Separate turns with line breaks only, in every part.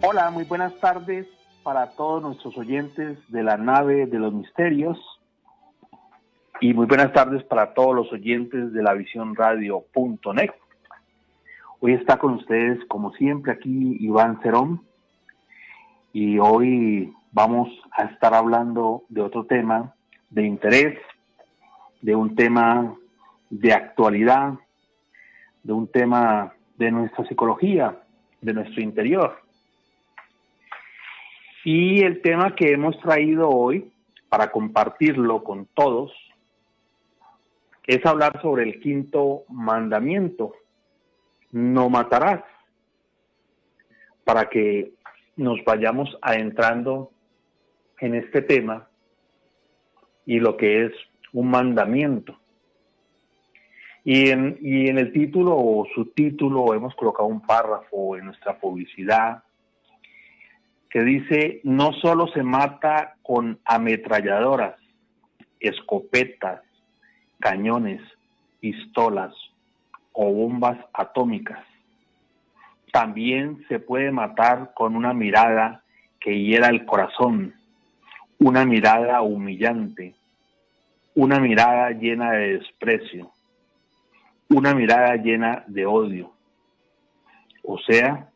Hola, muy buenas tardes para todos nuestros oyentes de la nave de los misterios y muy buenas tardes para todos los oyentes de la visiónradio.net. Hoy está con ustedes, como siempre, aquí Iván Cerón y hoy vamos a estar hablando de otro tema de interés, de un tema de actualidad, de un tema de nuestra psicología, de nuestro interior. Y el tema que hemos traído hoy para compartirlo con todos es hablar sobre el quinto mandamiento, no matarás, para que nos vayamos adentrando en este tema y lo que es un mandamiento. Y en el título o subtítulo hemos colocado un párrafo en nuestra publicidad que dice: no solo se mata con ametralladoras, escopetas, cañones, pistolas o bombas atómicas. También se puede matar con una mirada que hiera el corazón, una mirada humillante, una mirada llena de desprecio, una mirada llena de odio. O sea,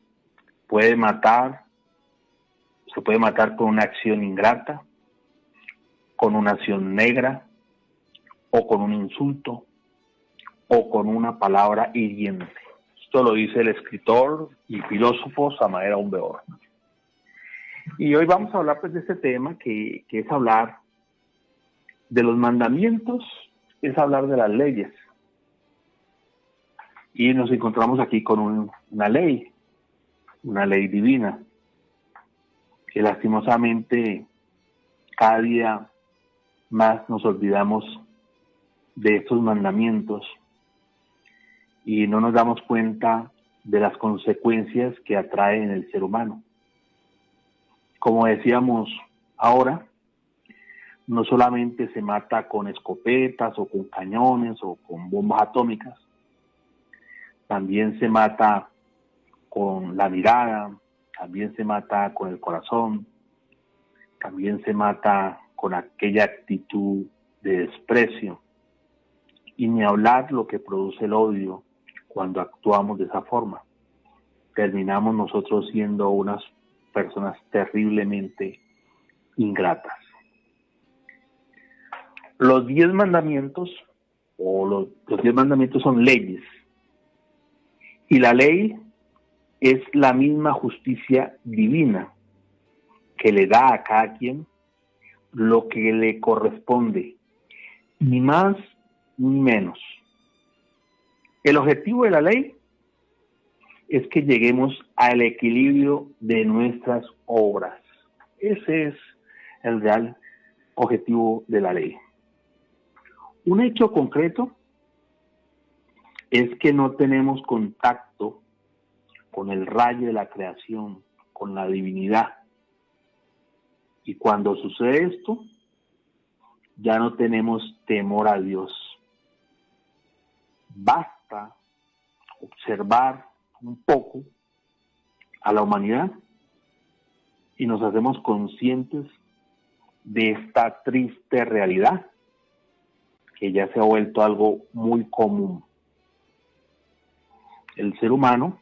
se puede matar con una acción ingrata, con una acción negra, o con un insulto, o con una palabra hiriente. Esto lo dice el escritor y filósofo Samael Aun Weor. Y hoy vamos a hablar pues de este tema que es hablar de los mandamientos, es hablar de las leyes. Y nos encontramos aquí con una ley divina, que lastimosamente cada día más nos olvidamos de estos mandamientos y no nos damos cuenta de las consecuencias que atrae en el ser humano. Como decíamos ahora, no solamente se mata con escopetas o con cañones o con bombas atómicas, también se mata con la mirada, también se mata con el corazón, también se mata con aquella actitud de desprecio. Y ni hablar lo que produce el odio cuando actuamos de esa forma. Terminamos nosotros siendo unas personas terriblemente ingratas. Los 10 mandamientos, los 10 mandamientos son leyes. Y la ley es la misma justicia divina que le da a cada quien lo que le corresponde, ni más ni menos. El objetivo de la ley es que lleguemos al equilibrio de nuestras obras. Ese es el real objetivo de la ley. Un hecho concreto es que no tenemos contacto con el rayo de la creación, con la divinidad. Y cuando sucede esto, ya no tenemos temor a Dios. Basta observar un poco a la humanidad y nos hacemos conscientes de esta triste realidad que ya se ha vuelto algo muy común. El ser humano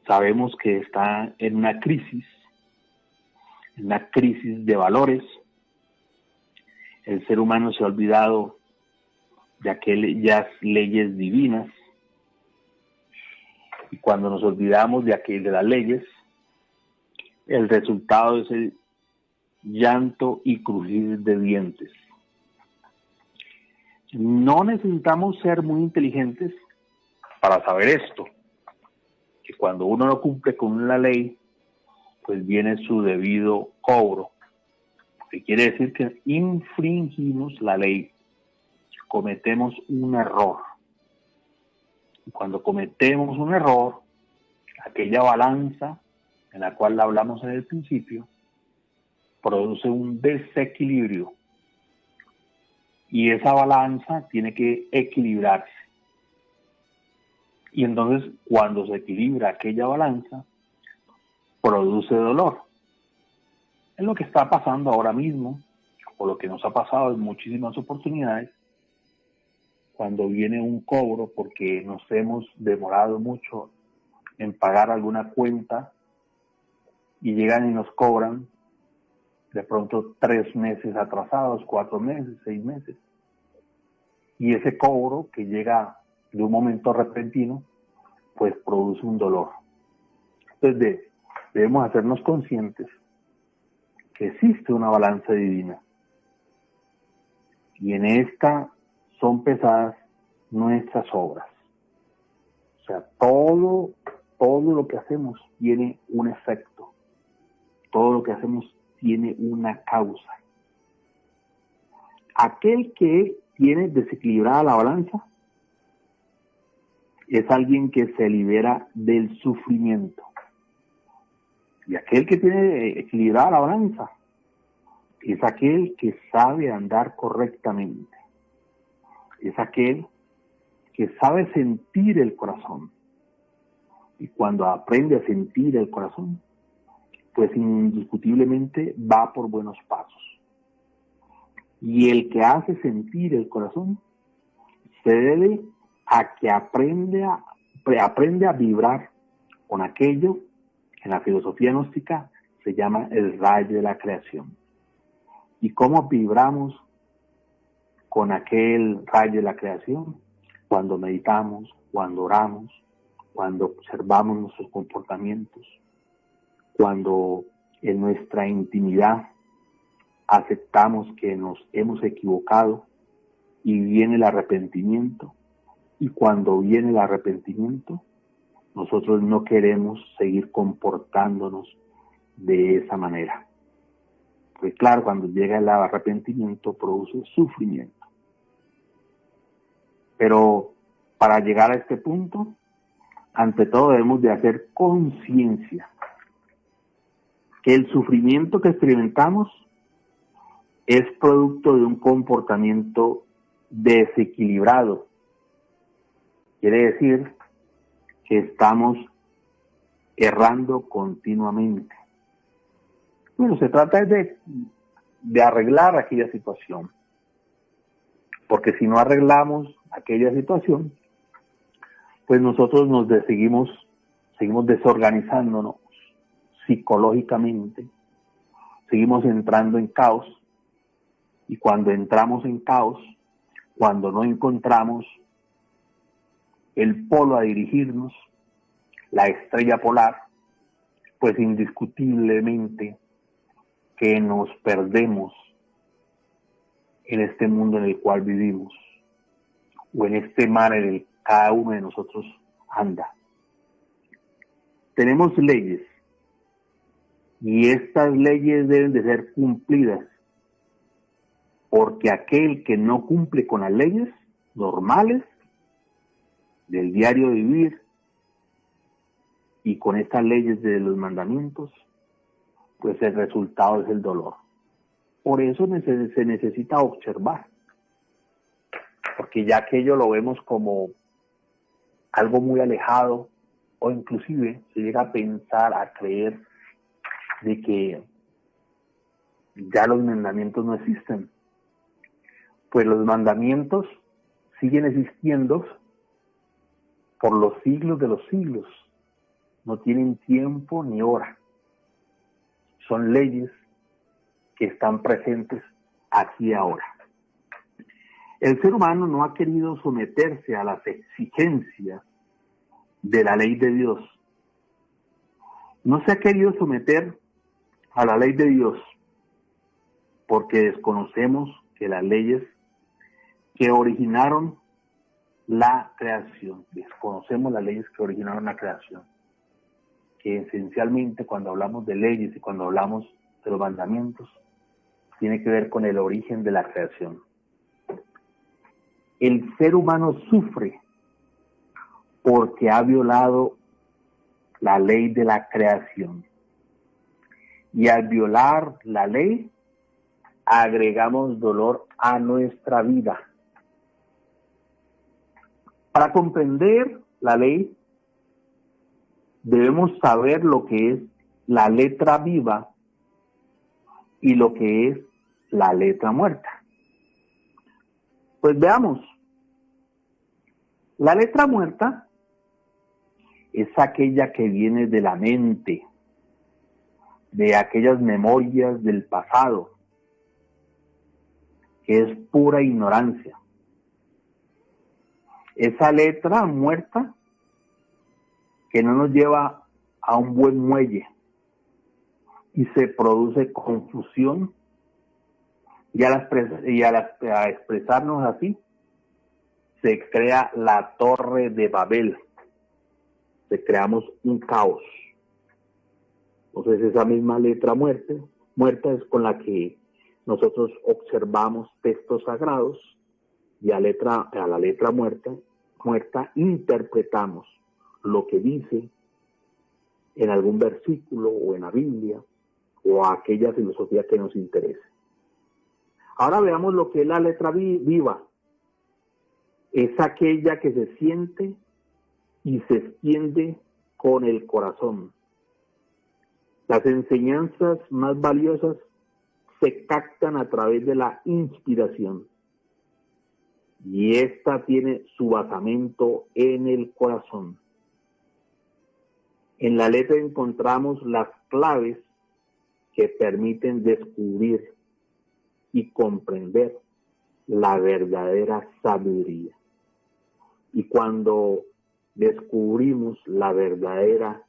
sabemos que está en una crisis de valores. El ser humano se ha olvidado de aquellas leyes divinas. Y cuando nos olvidamos de las leyes, el resultado es el llanto y crujir de dientes. No necesitamos ser muy inteligentes para saber esto, que cuando uno no cumple con la ley, pues viene su debido cobro, que quiere decir que infringimos la ley, cometemos un error. Y cuando cometemos un error, aquella balanza en la cual hablamos en el principio, produce un desequilibrio. Y esa balanza tiene que equilibrarse. Y entonces, cuando se equilibra aquella balanza, produce dolor. Es lo que está pasando ahora mismo, o lo que nos ha pasado en muchísimas oportunidades, cuando viene un cobro porque nos hemos demorado mucho en pagar alguna cuenta y llegan y nos cobran de pronto 3 meses atrasados, 4 meses, 6 meses. Y ese cobro que llega de un momento repentino, pues produce un dolor. Entonces debemos hacernos conscientes que existe una balanza divina. Y en esta son pesadas nuestras obras. O sea, todo lo que hacemos tiene un efecto. Todo lo que hacemos tiene una causa. Aquel que tiene desequilibrada la balanza es alguien que se libera del sufrimiento. Y aquel que tiene equilibrada la balanza es aquel que sabe andar correctamente. Es aquel que sabe sentir el corazón. Y cuando aprende a sentir el corazón, pues indiscutiblemente va por buenos pasos. Y el que hace sentir el corazón se debe a que aprende a vibrar con aquello que en la filosofía gnóstica se llama el rayo de la creación. ¿Y cómo vibramos con aquel rayo de la creación? Cuando meditamos, cuando oramos, cuando observamos nuestros comportamientos, cuando en nuestra intimidad aceptamos que nos hemos equivocado y viene el arrepentimiento. Y cuando viene el arrepentimiento, nosotros no queremos seguir comportándonos de esa manera. Pues claro, cuando llega el arrepentimiento produce sufrimiento. Pero para llegar a este punto, ante todo debemos de hacer conciencia que el sufrimiento que experimentamos es producto de un comportamiento desequilibrado. Quiere decir que estamos errando continuamente. Bueno, se trata de arreglar aquella situación. Porque si no arreglamos aquella situación, pues nosotros seguimos desorganizándonos psicológicamente, seguimos entrando en caos, y cuando entramos en caos, cuando no encontramos el polo a dirigirnos, la estrella polar, pues indiscutiblemente que nos perdemos en este mundo en el cual vivimos, o en este mar en el que cada uno de nosotros anda. Tenemos leyes, y estas leyes deben de ser cumplidas, porque aquel que no cumple con las leyes normales del diario vivir y con estas leyes de los mandamientos, pues el resultado es el dolor. Por eso se necesita observar, porque ya aquello lo vemos como algo muy alejado, o inclusive se llega a pensar, a creer de que ya los mandamientos no existen. Pues los mandamientos siguen existiendo por los siglos de los siglos. No tienen tiempo ni hora. Son leyes que están presentes aquí y ahora. El ser humano no ha querido someterse a las exigencias de la ley de Dios. No se ha querido someter a la ley de Dios porque desconocemos que las leyes que originaron la creación, desconocemos las leyes que originaron la creación, que esencialmente cuando hablamos de leyes y cuando hablamos de los mandamientos, tiene que ver con el origen de la creación. El ser humano sufre porque ha violado la ley de la creación. Y al violar la ley, agregamos dolor a nuestra vida. Para comprender la ley, debemos saber lo que es la letra viva y lo que es la letra muerta. Pues veamos. La letra muerta es aquella que viene de la mente, de aquellas memorias del pasado, que es pura ignorancia. Esa letra muerta que no nos lleva a un buen muelle y se produce confusión y a expresarnos así se crea la torre de Babel, creamos un caos. Entonces esa misma letra muerta es con la que nosotros observamos textos sagrados y a la letra muerta interpretamos lo que dice en algún versículo o en la Biblia o aquella filosofía que nos interese. Ahora veamos lo que es la letra viva. Es aquella que se siente y se extiende con el corazón. Las enseñanzas más valiosas se captan a través de la inspiración. Y esta tiene su basamento en el corazón. En la letra encontramos las claves que permiten descubrir y comprender la verdadera sabiduría. Y cuando descubrimos la verdadera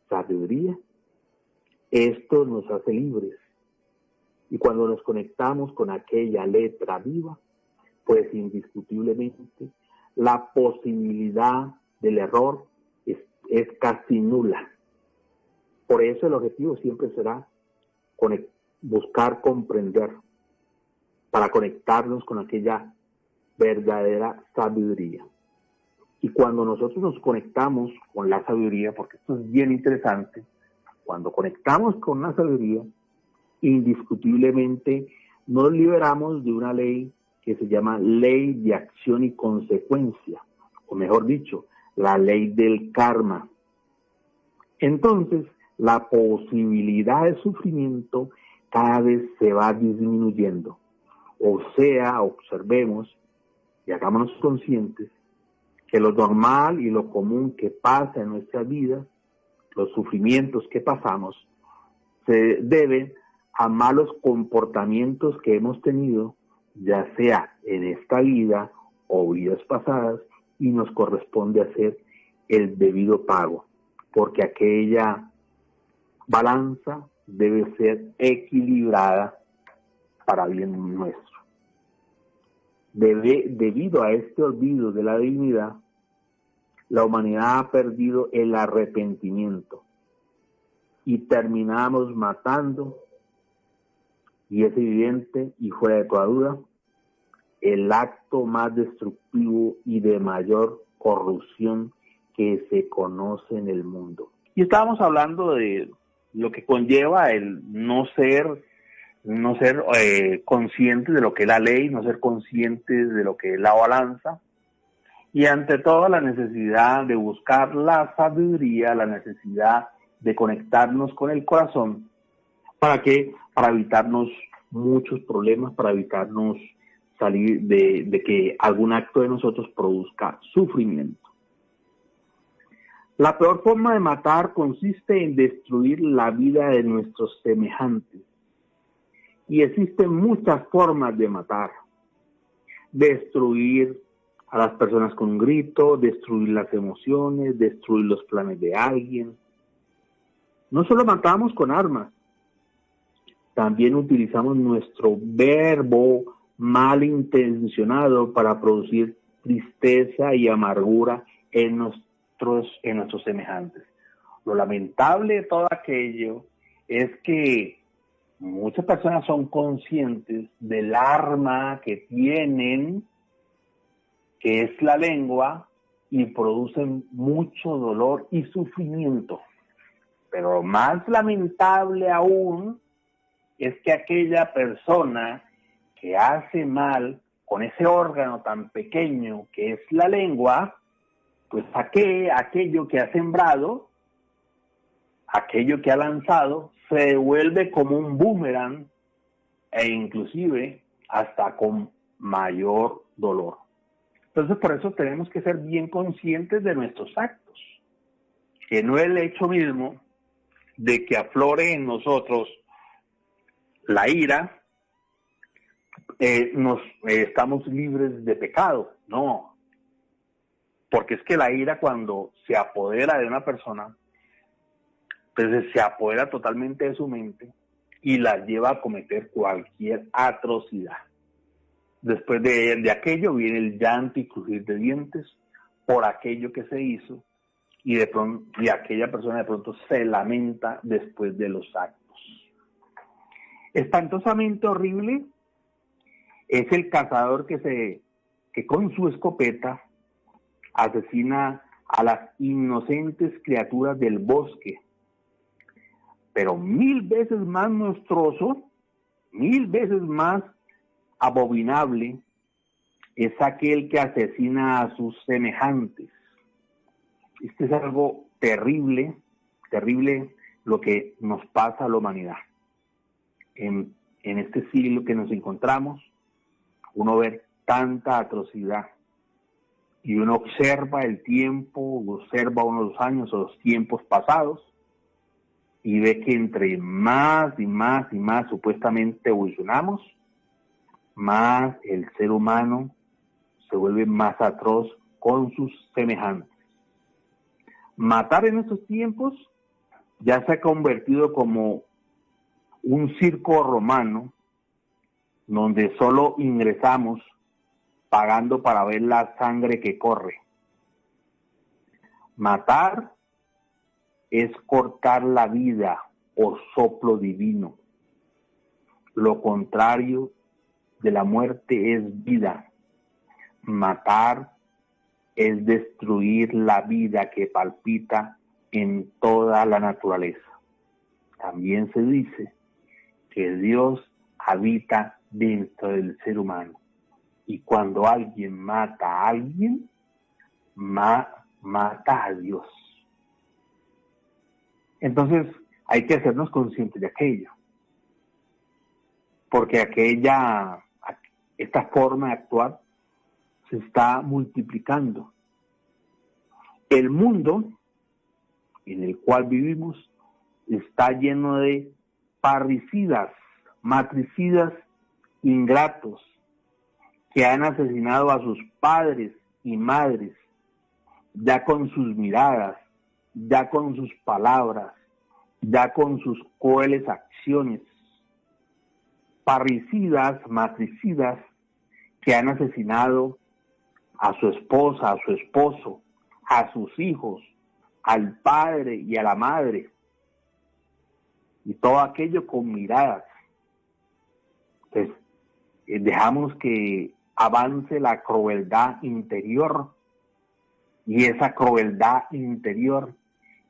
sabiduría, esto nos hace libres. Y cuando nos conectamos con aquella letra viva, pues indiscutiblemente la posibilidad del error es casi nula. Por eso el objetivo siempre será buscar comprender, para conectarnos con aquella verdadera sabiduría. Y cuando nosotros nos conectamos con la sabiduría, porque esto es bien interesante, cuando conectamos con la sabiduría, indiscutiblemente nos liberamos de una ley que se llama ley de acción y consecuencia, o mejor dicho, la ley del karma. Entonces, la posibilidad de sufrimiento cada vez se va disminuyendo. O sea, observemos y hagámonos conscientes que lo normal y lo común que pasa en nuestra vida, los sufrimientos que pasamos, se deben a malos comportamientos que hemos tenido, ya sea en esta vida o vidas pasadas, y nos corresponde hacer el debido pago, porque aquella balanza debe ser equilibrada para bien nuestro. Debido a este olvido de la dignidad, la humanidad ha perdido el arrepentimiento y terminamos matando, y es evidente y fuera de toda duda, el acto más destructivo y de mayor corrupción que se conoce en el mundo. Y estábamos hablando de lo que conlleva el no ser conscientes de lo que es la ley, no ser conscientes de lo que es la balanza, y ante todo la necesidad de buscar la sabiduría, la necesidad de conectarnos con el corazón. ¿Para qué? Para evitarnos muchos problemas, para evitarnos salir de que algún acto de nosotros produzca sufrimiento. La peor forma de matar consiste en destruir la vida de nuestros semejantes. Y existen muchas formas de matar. Destruir a las personas con un grito, destruir las emociones, destruir los planes de alguien. No solo matamos con armas, también utilizamos nuestro verbo malintencionado para producir tristeza y amargura en nuestros semejantes. Lo lamentable de todo aquello es que muchas personas son conscientes del arma que tienen, que es la lengua, y producen mucho dolor y sufrimiento. Pero lo más lamentable aún es que aquella persona que hace mal con ese órgano tan pequeño que es la lengua, pues aquello que ha sembrado aquello que ha lanzado se devuelve como un boomerang e inclusive hasta con mayor dolor. Entonces, por eso tenemos que ser bien conscientes de nuestros actos, que no es el hecho mismo de que aflore en nosotros la ira, estamos libres de pecado. No, porque es que la ira, cuando se apodera de una persona, entonces se apodera totalmente de su mente y la lleva a cometer cualquier atrocidad. Después de aquello viene el llanto y crujir de dientes por aquello que se hizo, y aquella persona de pronto se lamenta después de los actos. Espantosamente horrible es el cazador que con su escopeta asesina a las inocentes criaturas del bosque. Pero 1000 veces más monstruoso, 1000 veces más abominable es aquel que asesina a sus semejantes. Este es algo terrible, terrible lo que nos pasa a la humanidad. En este siglo que nos encontramos, uno ve tanta atrocidad y uno observa el tiempo, observa unos años o los tiempos pasados y ve que entre más y más y más supuestamente evolucionamos, más el ser humano se vuelve más atroz con sus semejantes. Matar en estos tiempos ya se ha convertido como un circo romano, donde solo ingresamos pagando para ver la sangre que corre. Matar es cortar la vida o soplo divino. Lo contrario de la muerte es vida. Matar es destruir la vida que palpita en toda la naturaleza. También se dice que Dios habita dentro del ser humano. Y cuando alguien mata a alguien, mata a Dios. Entonces hay que hacernos conscientes de aquello. Porque esta forma de actuar se está multiplicando. El mundo en el cual vivimos está lleno de parricidas, matricidas ingratos que han asesinado a sus padres y madres, ya con sus miradas, ya con sus palabras, ya con sus crueles acciones. Parricidas, matricidas que han asesinado a su esposa, a su esposo, a sus hijos, al padre y a la madre, y todo aquello con miradas. Entonces, dejamos que avance la crueldad interior, y esa crueldad interior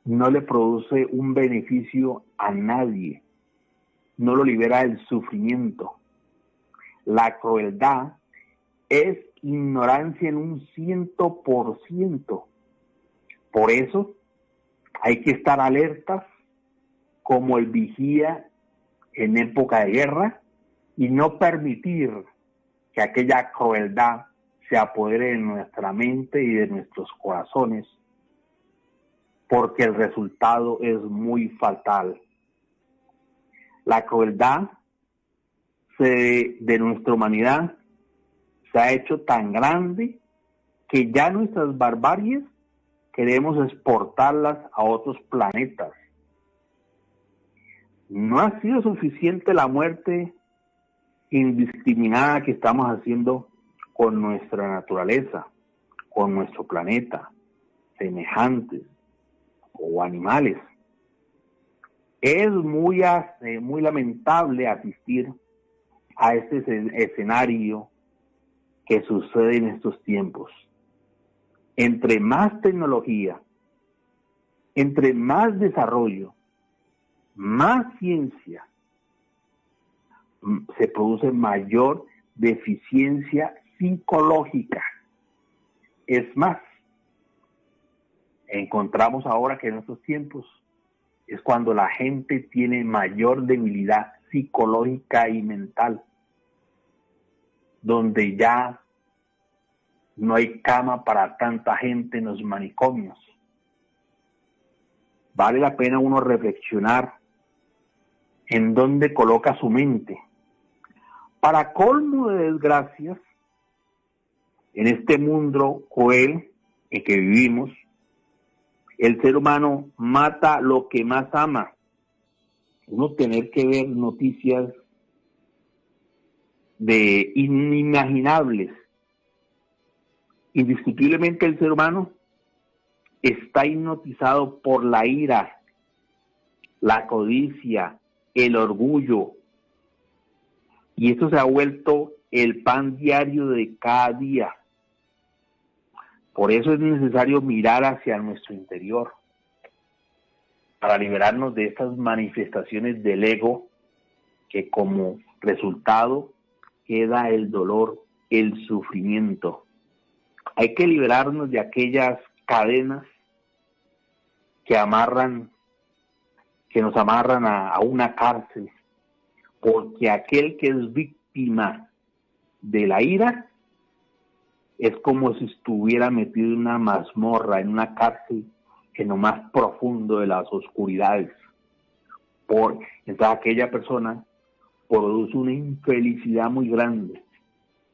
no le produce un beneficio a nadie, no lo libera del sufrimiento. La crueldad es ignorancia en un 100%. Por eso hay que estar alertas como el vigía en época de guerra y no permitir que aquella crueldad se apodere de nuestra mente y de nuestros corazones, porque el resultado es muy fatal. La crueldad de nuestra humanidad se ha hecho tan grande que ya nuestras barbaries queremos exportarlas a otros planetas. No ha sido suficiente la muerte indiscriminada que estamos haciendo con nuestra naturaleza, con nuestro planeta, semejantes o animales. Es muy lamentable asistir a este escenario que sucede en estos tiempos. Entre más tecnología, entre más desarrollo, más ciencia, se produce mayor deficiencia psicológica. Es más, encontramos ahora que en estos tiempos es cuando la gente tiene mayor debilidad psicológica y mental, donde ya no hay cama para tanta gente en los manicomios. Vale la pena uno reflexionar en dónde coloca su mente. Para colmo de desgracias, en este mundo cruel en que vivimos, el ser humano mata lo que más ama. Uno tener que ver noticias de inimaginables. Indiscutiblemente el ser humano está hipnotizado por la ira, la codicia, el orgullo. Y esto se ha vuelto el pan diario de cada día. Por eso es necesario mirar hacia nuestro interior, para liberarnos de estas manifestaciones del ego, que como resultado queda el dolor, el sufrimiento. Hay que liberarnos de aquellas cadenas que nos amarran a una cárcel, porque aquel que es víctima de la ira es como si estuviera metido en una mazmorra, en una cárcel, en lo más profundo de las oscuridades. Entonces aquella persona produce una infelicidad muy grande,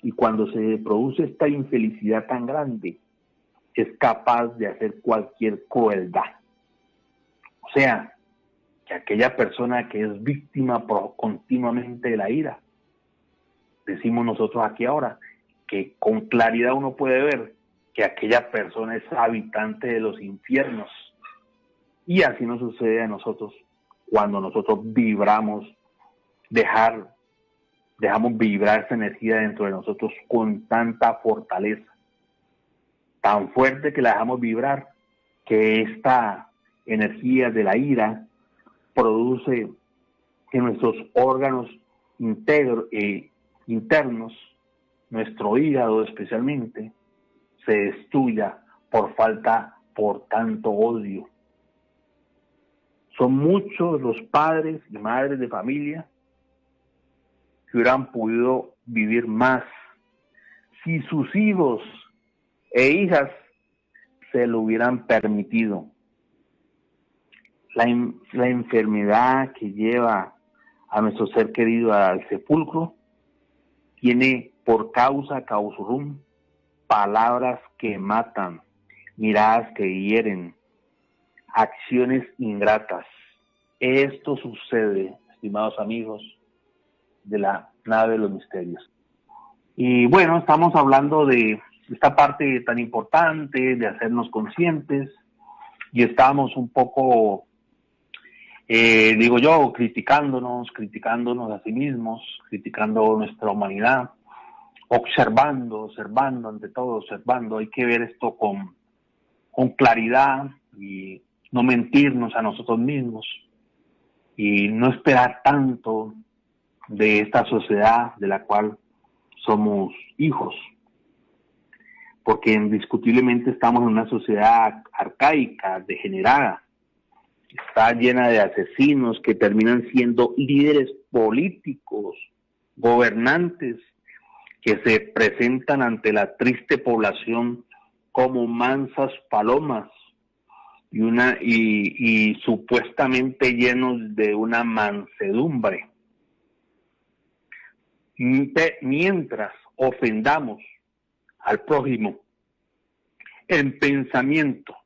y cuando se produce esta infelicidad tan grande, es capaz de hacer cualquier crueldad. O sea, que aquella persona que es víctima continuamente de la ira, decimos nosotros aquí ahora, que con claridad uno puede ver que aquella persona es habitante de los infiernos. Y así nos sucede a nosotros cuando nosotros dejamos vibrar esa energía dentro de nosotros con tanta fortaleza, tan fuerte que la dejamos vibrar, que esta energía de la ira produce que nuestros órganos internos, nuestro hígado especialmente, se destruya por tanto odio. Son muchos los padres y madres de familia que hubieran podido vivir más si sus hijos e hijas se lo hubieran permitido. La enfermedad que lleva a nuestro ser querido al sepulcro tiene por causurum palabras que matan, miradas que hieren, acciones ingratas. Esto sucede, estimados amigos de la nave de los misterios. Y bueno, estamos hablando de esta parte tan importante de hacernos conscientes, y estamos un poco, criticándonos a sí mismos, criticando nuestra humanidad, observando, ante todo observando. Hay que ver esto con claridad y no mentirnos a nosotros mismos y no esperar tanto de esta sociedad de la cual somos hijos, porque indiscutiblemente estamos en una sociedad arcaica, degenerada. Está llena de asesinos que terminan siendo líderes políticos, gobernantes, que se presentan ante la triste población como mansas palomas y supuestamente llenos de una mansedumbre. Mientras ofendamos al prójimo en pensamiento,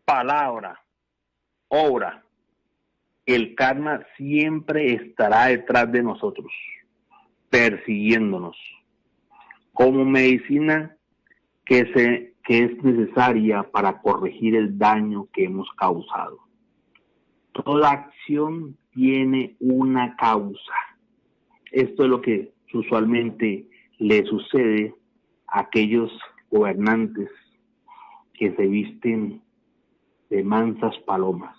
palabra, obra, el karma siempre estará detrás de nosotros, persiguiéndonos, como medicina que es necesaria para corregir el daño que hemos causado. Toda acción tiene una causa. Esto es lo que usualmente le sucede a aquellos gobernantes que se visten de mansas palomas.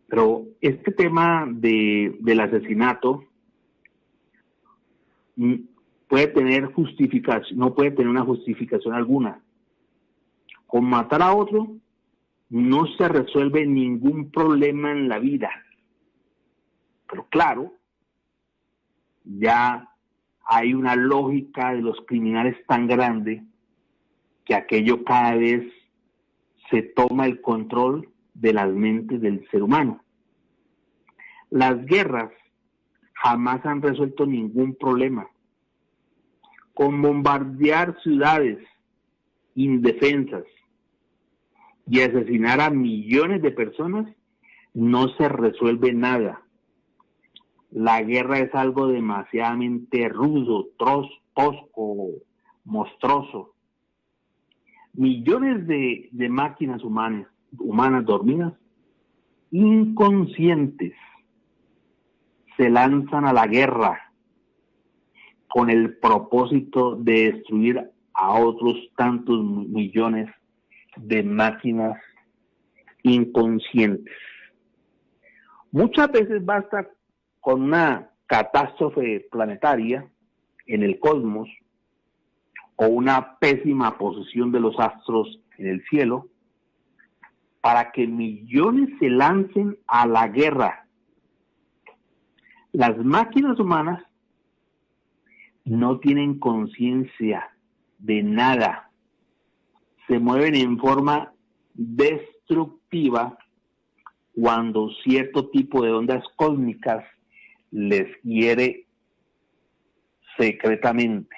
Pero este tema del asesinato puede tener justificación, no puede tener una justificación alguna. Con matar a otro no se resuelve ningún problema en la vida. Pero claro, ya hay una lógica de los criminales tan grande que aquello cada vez se toma el control de las mentes del ser humano. Las guerras jamás han resuelto ningún problema. Con bombardear ciudades indefensas y asesinar a millones de personas no se resuelve nada. La guerra es algo demasiadamente rudo, tosco, monstruoso. Millones de máquinas humanas dormidas, inconscientes, se lanzan a la guerra con el propósito de destruir a otros tantos millones de máquinas inconscientes. Muchas veces basta con una catástrofe planetaria en el cosmos o una pésima posición de los astros en el cielo para que millones se lancen a la guerra. Las máquinas humanas no tienen conciencia de nada. Se mueven en forma destructiva cuando cierto tipo de ondas cósmicas les hiere secretamente.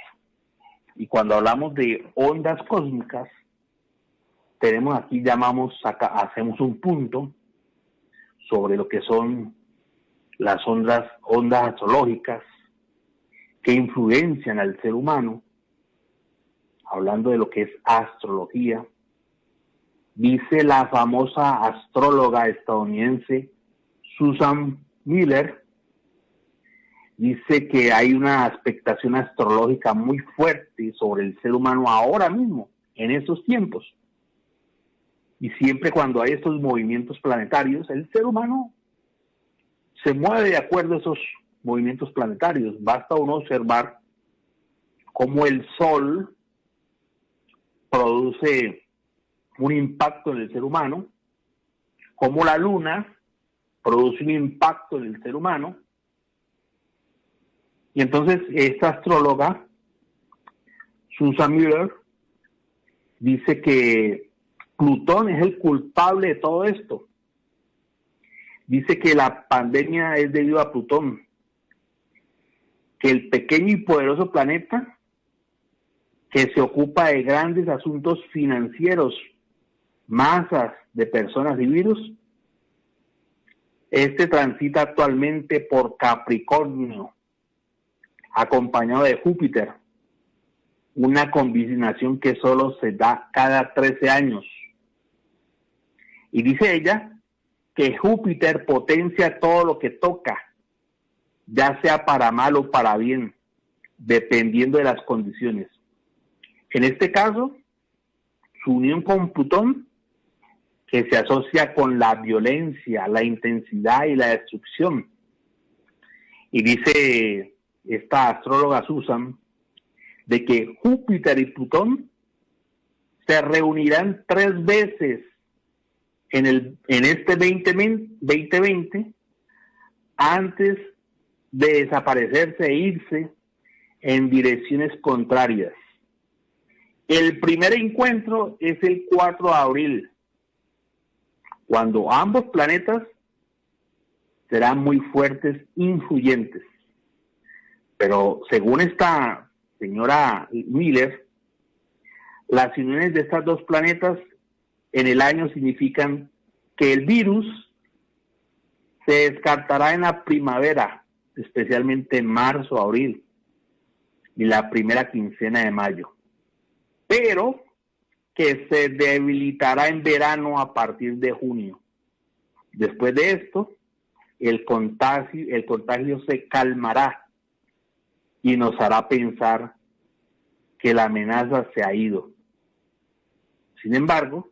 Y cuando hablamos de ondas cósmicas, tenemos aquí, hacemos un punto sobre lo que son las ondas astrológicas que influencian al ser humano. Hablando de lo que es astrología, dice la famosa astróloga estadounidense Susan Miller, dice que hay una expectación astrológica muy fuerte sobre el ser humano ahora mismo, en estos tiempos. Y siempre cuando hay estos movimientos planetarios, el ser humano se mueve de acuerdo a esos movimientos planetarios. Basta uno observar cómo el Sol produce un impacto en el ser humano, cómo la Luna produce un impacto en el ser humano. Y entonces esta astróloga, Susan Miller, dice que Plutón es el culpable de todo esto. Dice que la pandemia es debido a Plutón, que el pequeño y poderoso planeta que se ocupa de grandes asuntos financieros, masas de personas y virus, este transita actualmente por Capricornio, acompañado de Júpiter, una combinación que solo se da cada 13 años. Y dice ella que Júpiter potencia todo lo que toca, ya sea para mal o para bien, dependiendo de las condiciones. En este caso, su unión con Plutón, que se asocia con la violencia, la intensidad y la destrucción. Y dice esta astróloga Susan, de que Júpiter y Plutón se reunirán 3 veces en este 2020 antes de desaparecerse e irse en direcciones contrarias. El primer encuentro es el 4 de abril, cuando ambos planetas serán muy fuertes, influyentes. Pero según esta señora Miller, las uniones de estos dos planetas en el año significan que el virus se descartará en la primavera, especialmente en marzo, abril y la primera quincena de mayo, pero que se debilitará en verano a partir de junio. Después de esto, el contagio se calmará y nos hará pensar que la amenaza se ha ido. Sin embargo,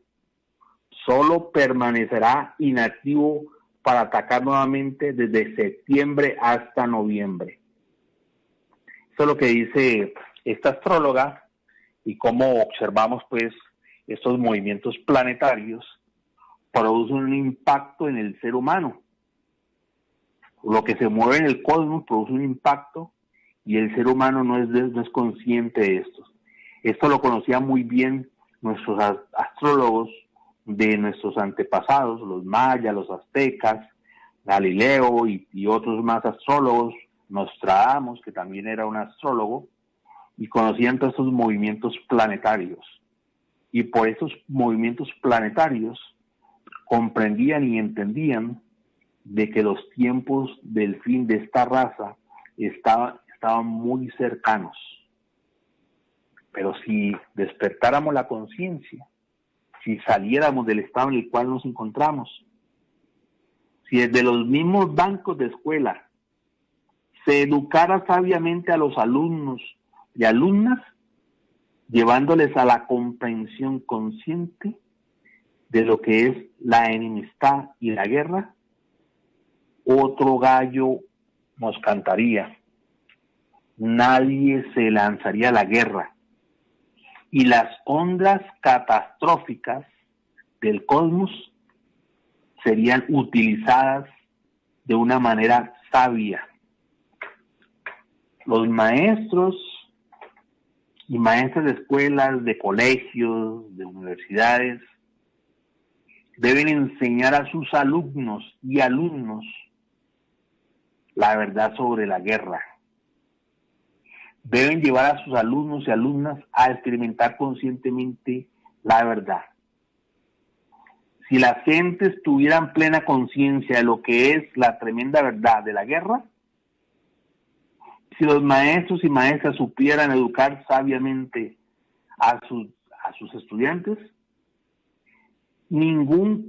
solo permanecerá inactivo para atacar nuevamente desde septiembre hasta noviembre. Eso es lo que dice esta astróloga y cómo observamos pues estos movimientos planetarios produce un impacto en el ser humano. Lo que se mueve en el cosmos produce un impacto y el ser humano no es consciente de esto. Esto lo conocían muy bien nuestros astrólogos de nuestros antepasados, los mayas, los aztecas, Galileo y otros más astrólogos, Nostradamus, que también era un astrólogo, y conocían todos estos movimientos planetarios. Y por esos movimientos planetarios comprendían y entendían de que los tiempos del fin de esta raza estaban muy cercanos. Pero si despertáramos la conciencia, si saliéramos del estado en el cual nos encontramos, si desde los mismos bancos de escuela se educara sabiamente a los alumnos y alumnas, llevándoles a la comprensión consciente de lo que es la enemistad y la guerra, otro gallo nos cantaría. Nadie se lanzaría a la guerra. Y las ondas catastróficas del cosmos serían utilizadas de una manera sabia. Los maestros y maestras de escuelas, de colegios, de universidades, deben enseñar a sus alumnos y alumnos la verdad sobre la guerra. Deben llevar a sus alumnos y alumnas a experimentar conscientemente la verdad. Si las gentes tuvieran plena conciencia de lo que es la tremenda verdad de la guerra, si los maestros y maestras supieran educar sabiamente a sus estudiantes, ningún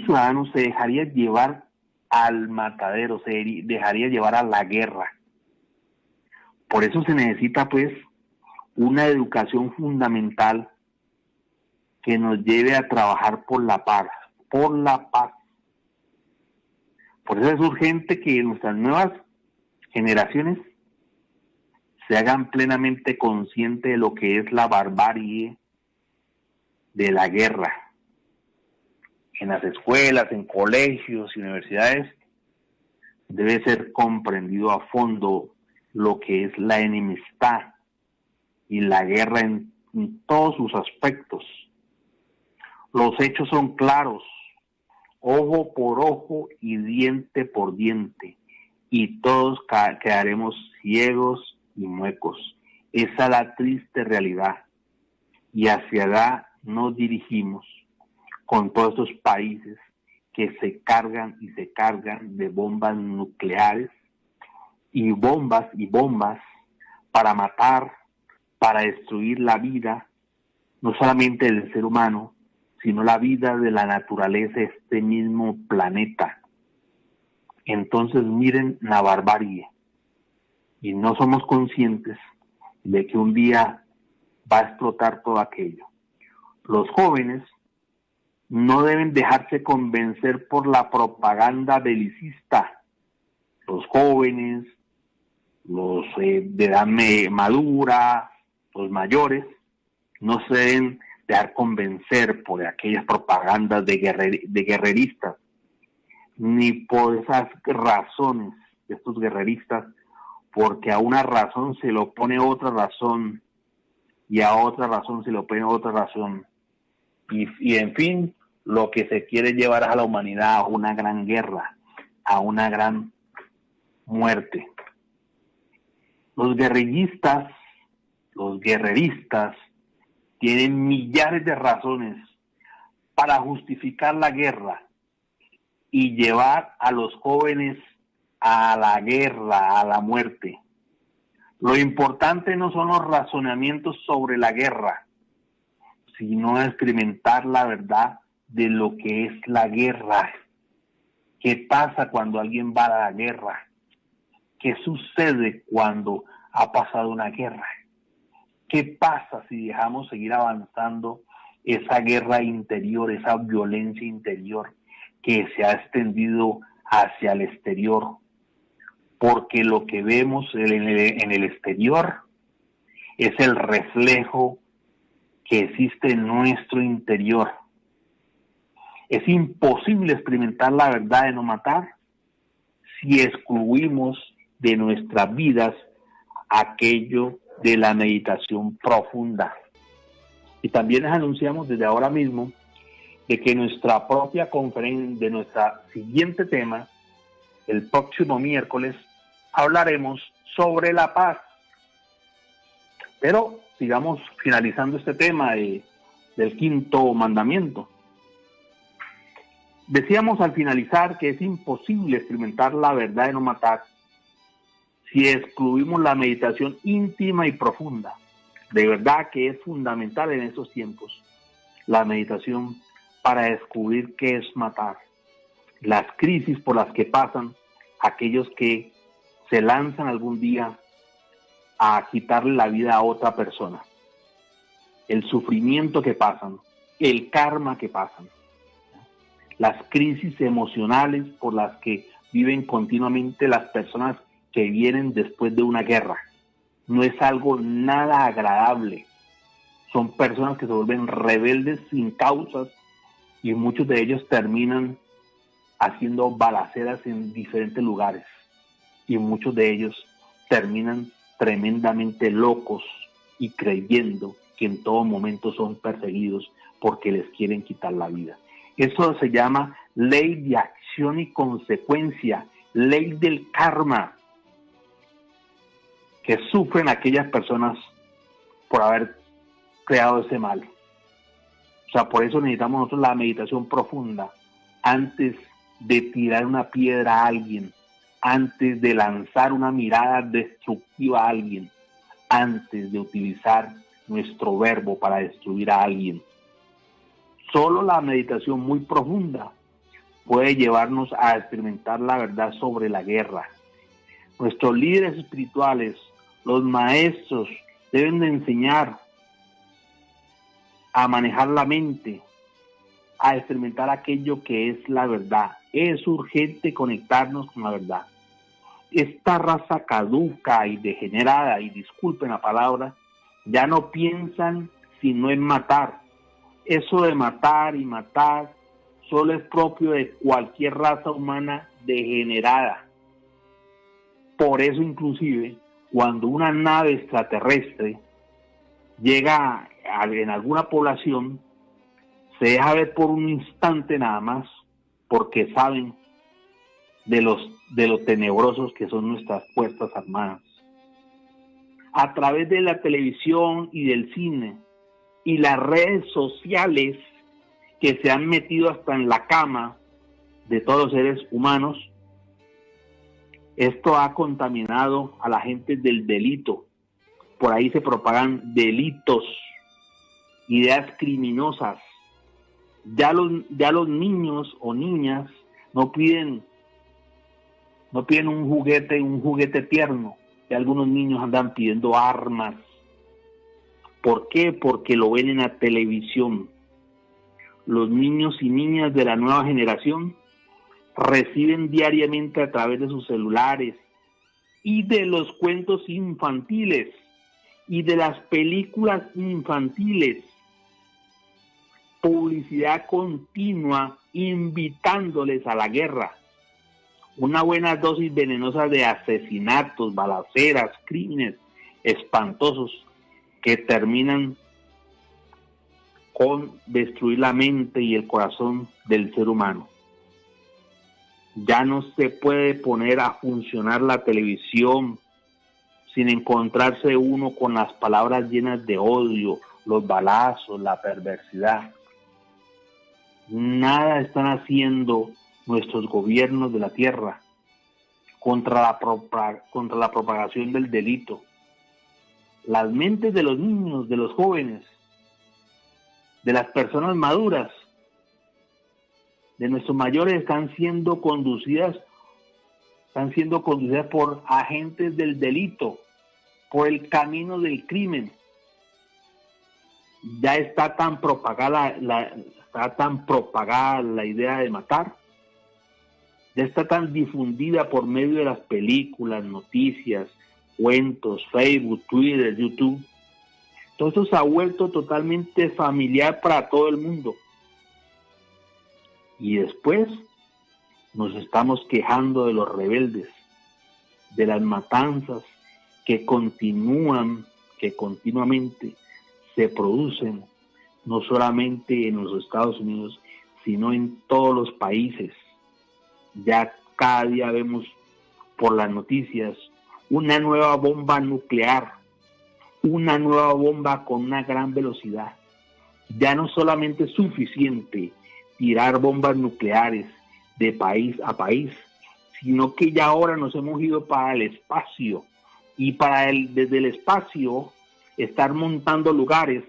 ciudadano se dejaría llevar al matadero, se dejaría llevar a la guerra. Por eso se necesita pues una educación fundamental que nos lleve a trabajar por la paz, por la paz. Por eso es urgente que nuestras nuevas generaciones se hagan plenamente conscientes de lo que es la barbarie de la guerra. En las escuelas, en colegios y universidades, debe ser comprendido a fondo lo que es la enemistad y la guerra en todos sus aspectos. Los hechos son claros, ojo por ojo y diente por diente, y todos quedaremos ciegos y muecos. Esa es la triste realidad, y hacia allá nos dirigimos con todos estos países que se cargan de bombas nucleares y bombas para matar, para destruir la vida, no solamente del ser humano, sino la vida de la naturaleza, este mismo planeta. Entonces miren la barbarie, y no somos conscientes de que un día va a explotar todo aquello. Los jóvenes no deben dejarse convencer por la propaganda belicista. Los jóvenes, los de edad madura, los mayores, no se deben dejar convencer por aquellas propagandas de guerreristas, ni por esas razones de estos guerreristas, porque a una razón se le opone otra razón, y a otra razón se le opone otra razón. Y en fin, lo que se quiere llevar a la humanidad a una gran guerra, a una gran muerte. Los guerreristas tienen millares de razones para justificar la guerra y llevar a los jóvenes a la guerra, a la muerte. Lo importante no son los razonamientos sobre la guerra, sino experimentar la verdad de lo que es la guerra. ¿Qué pasa cuando alguien va a la guerra? ¿Qué sucede cuando ha pasado una guerra? ¿Qué pasa si dejamos seguir avanzando esa guerra interior, esa violencia interior que se ha extendido hacia el exterior? Porque lo que vemos en el exterior es el reflejo que existe en nuestro interior. Es imposible experimentar la verdad de no matar si excluimos de nuestras vidas aquello de la meditación profunda. Y también les anunciamos desde ahora mismo de que nuestra propia conferencia, de nuestro siguiente tema, el próximo miércoles, hablaremos sobre la paz. Pero sigamos finalizando este tema del quinto mandamiento. Decíamos al finalizar que es imposible experimentar la verdad de no matar si excluimos la meditación íntima y profunda. De verdad que es fundamental en estos tiempos la meditación para descubrir qué es matar. Las crisis por las que pasan aquellos que se lanzan algún día a quitarle la vida a otra persona. El sufrimiento que pasan, el karma que pasan, las crisis emocionales por las que viven continuamente las personas que vienen después de una guerra. No es algo nada agradable. Son personas que se vuelven rebeldes sin causas y muchos de ellos terminan haciendo balaceras en diferentes lugares. Y muchos de ellos terminan tremendamente locos y creyendo que en todo momento son perseguidos porque les quieren quitar la vida. Eso se llama ley de acción y consecuencia, ley del karma, que sufren aquellas personas por haber creado ese mal. O sea, por eso necesitamos nosotros la meditación profunda antes de tirar una piedra a alguien, antes de lanzar una mirada destructiva a alguien, antes de utilizar nuestro verbo para destruir a alguien. Solo la meditación muy profunda puede llevarnos a experimentar la verdad sobre la guerra. Nuestros líderes espirituales, los maestros, deben de enseñar a manejar la mente, a experimentar aquello que es la verdad. Es urgente conectarnos con la verdad. Esta raza caduca y degenerada, y disculpen la palabra, ya no piensan sino en matar. Eso de matar y matar solo es propio de cualquier raza humana degenerada. Por eso inclusive, cuando una nave extraterrestre llega en alguna población, se deja ver por un instante nada más, porque saben de lo tenebrosos que son nuestras Fuerzas Armadas. A través de la televisión y del cine y las redes sociales que se han metido hasta en la cama de todos los seres humanos, esto ha contaminado a la gente del delito. Por ahí se propagan delitos, ideas criminosas. Ya los niños o niñas no piden un juguete tierno. Ya algunos niños andan pidiendo armas. ¿Por qué? Porque lo ven en la televisión. Los niños y niñas de la nueva generación reciben diariamente a través de sus celulares y de los cuentos infantiles y de las películas infantiles publicidad continua invitándoles a la guerra. Una buena dosis venenosa de asesinatos, balaceras, crímenes espantosos que terminan con destruir la mente y el corazón del ser humano. Ya no se puede poner a funcionar la televisión sin encontrarse uno con las palabras llenas de odio, los balazos, la perversidad. Nada están haciendo nuestros gobiernos de la tierra contra la propagación del delito. Las mentes de los niños, de los jóvenes, de las personas maduras, de nuestros mayores están siendo conducidas por agentes del delito, por el camino del crimen. Ya está tan propagada la idea de matar, ya está tan difundida por medio de las películas, noticias, cuentos, Facebook, Twitter, YouTube, Todo esto se ha vuelto totalmente familiar para todo el mundo. Y después nos estamos quejando de los rebeldes, de las matanzas que continuamente se producen, no solamente en los Estados Unidos, sino en todos los países. Ya cada día vemos por las noticias una nueva bomba nuclear, una nueva bomba con una gran velocidad. Ya no solamente es suficiente tirar bombas nucleares de país a país, sino que ya ahora nos hemos ido para el espacio y desde el espacio estar montando lugares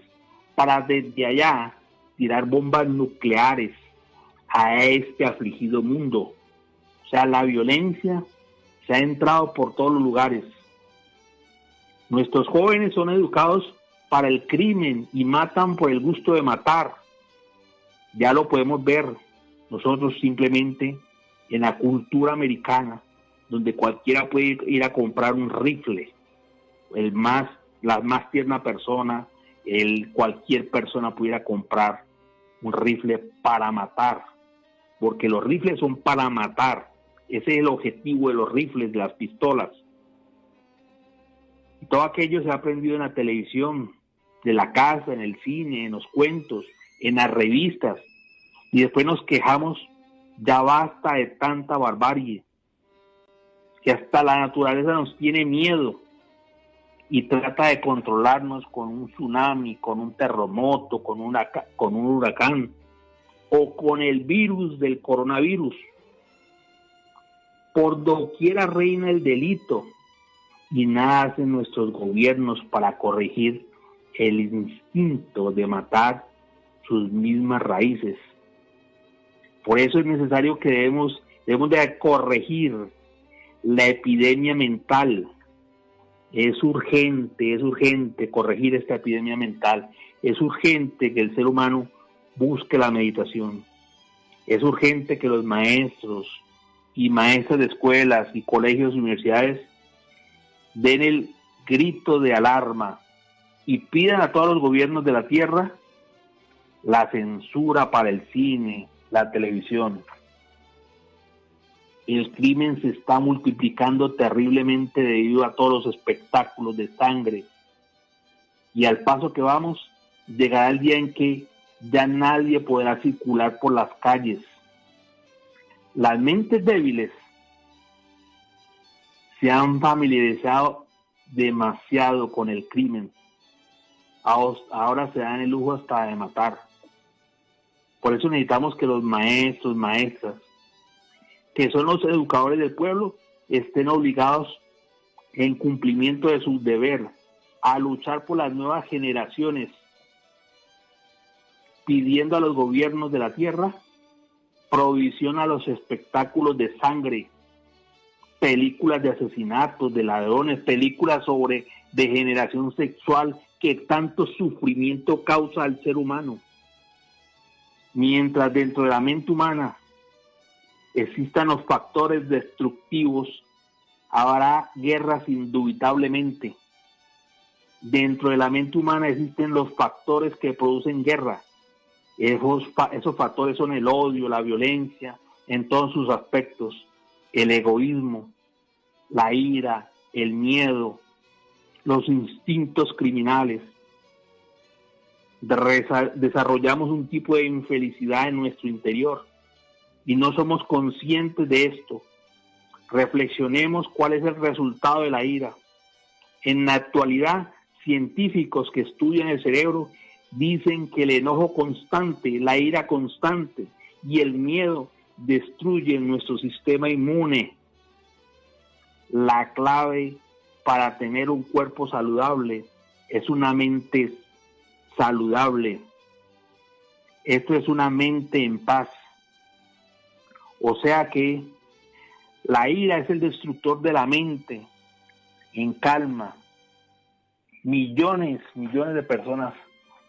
para desde allá tirar bombas nucleares a este afligido mundo. O sea, la violencia se ha entrado por todos los lugares. Nuestros jóvenes son educados para el crimen y matan por el gusto de matar. Ya lo podemos ver nosotros simplemente en la cultura americana, donde cualquiera puede ir a comprar un rifle, la más tierna persona, cualquier persona pudiera comprar un rifle para matar, porque los rifles son para matar. Ese es el objetivo de los rifles, de las pistolas. Y todo aquello se ha aprendido en la televisión, de la casa, en el cine, en los cuentos, en las revistas, y después nos quejamos. Ya basta de tanta barbarie, que hasta la naturaleza nos tiene miedo y trata de controlarnos con un tsunami, con un terremoto, con un huracán o con el virus del coronavirus. Por doquiera reina el delito y nada hacen nuestros gobiernos para corregir el instinto de matar sus mismas raíces. Por eso es necesario que debemos de corregir la epidemia mental. Es urgente corregir esta epidemia mental. Es urgente que el ser humano busque la meditación. Es urgente que los maestros y maestras de escuelas y colegios y universidades den el grito de alarma y pidan a todos los gobiernos de la tierra la censura para el cine, la televisión. El crimen se está multiplicando terriblemente debido a todos los espectáculos de sangre. Y al paso que vamos, llegará el día en que ya nadie podrá circular por las calles. Las mentes débiles se han familiarizado demasiado con el crimen. Ahora se dan el lujo hasta de matar. Por eso necesitamos que los maestros, maestras, que son los educadores del pueblo, estén obligados en cumplimiento de su deber a luchar por las nuevas generaciones, pidiendo a los gobiernos de la tierra prohibición a los espectáculos de sangre, películas de asesinatos, de ladrones, películas sobre degeneración sexual que tanto sufrimiento causa al ser humano. Mientras dentro de la mente humana existan los factores destructivos, habrá guerras indubitablemente. Dentro de la mente humana existen los factores que producen guerra. Esos factores son el odio, la violencia, en todos sus aspectos, el egoísmo, la ira, el miedo, los instintos criminales. Desarrollamos un tipo de infelicidad en nuestro interior y no somos conscientes de esto. Reflexionemos cuál es el resultado de la ira. En la actualidad, científicos que estudian el cerebro dicen que el enojo constante, la ira constante y el miedo destruyen nuestro sistema inmune. La clave para tener un cuerpo saludable es una mente saludable. Esto es una mente en paz. O sea que la ira es el destructor de la mente en calma. Millones de personas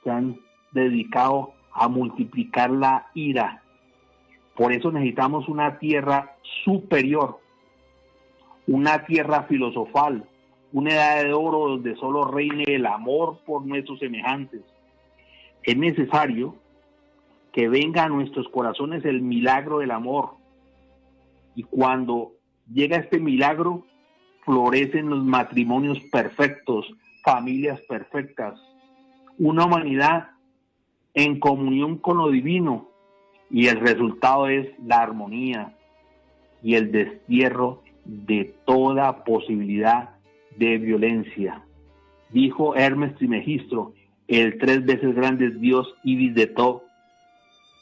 se han dedicado a multiplicar la ira. Por eso necesitamos una tierra superior, una tierra filosofal, una edad de oro donde solo reine el amor por nuestros semejantes. Es necesario que venga a nuestros corazones el milagro del amor. Y cuando llega este milagro, florecen los matrimonios perfectos, familias perfectas, una humanidad en comunión con lo divino, y el resultado es la armonía y el destierro de toda posibilidad de violencia. Dijo Hermes Trismegisto, el 3 veces grande Dios Ibis de todo,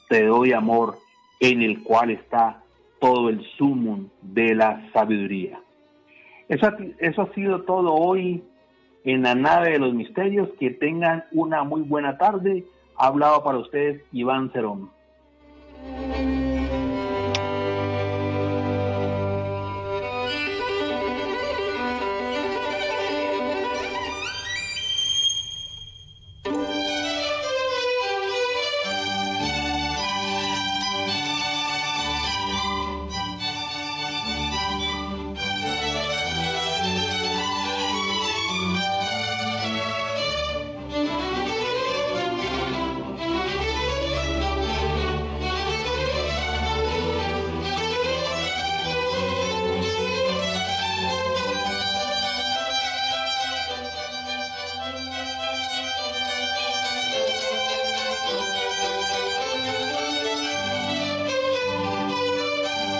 te doy amor, en el cual está todo el sumum de la sabiduría. Eso ha sido todo hoy en la nave de los misterios. Que tengan una muy buena tarde. Ha hablado para ustedes Iván Cerón.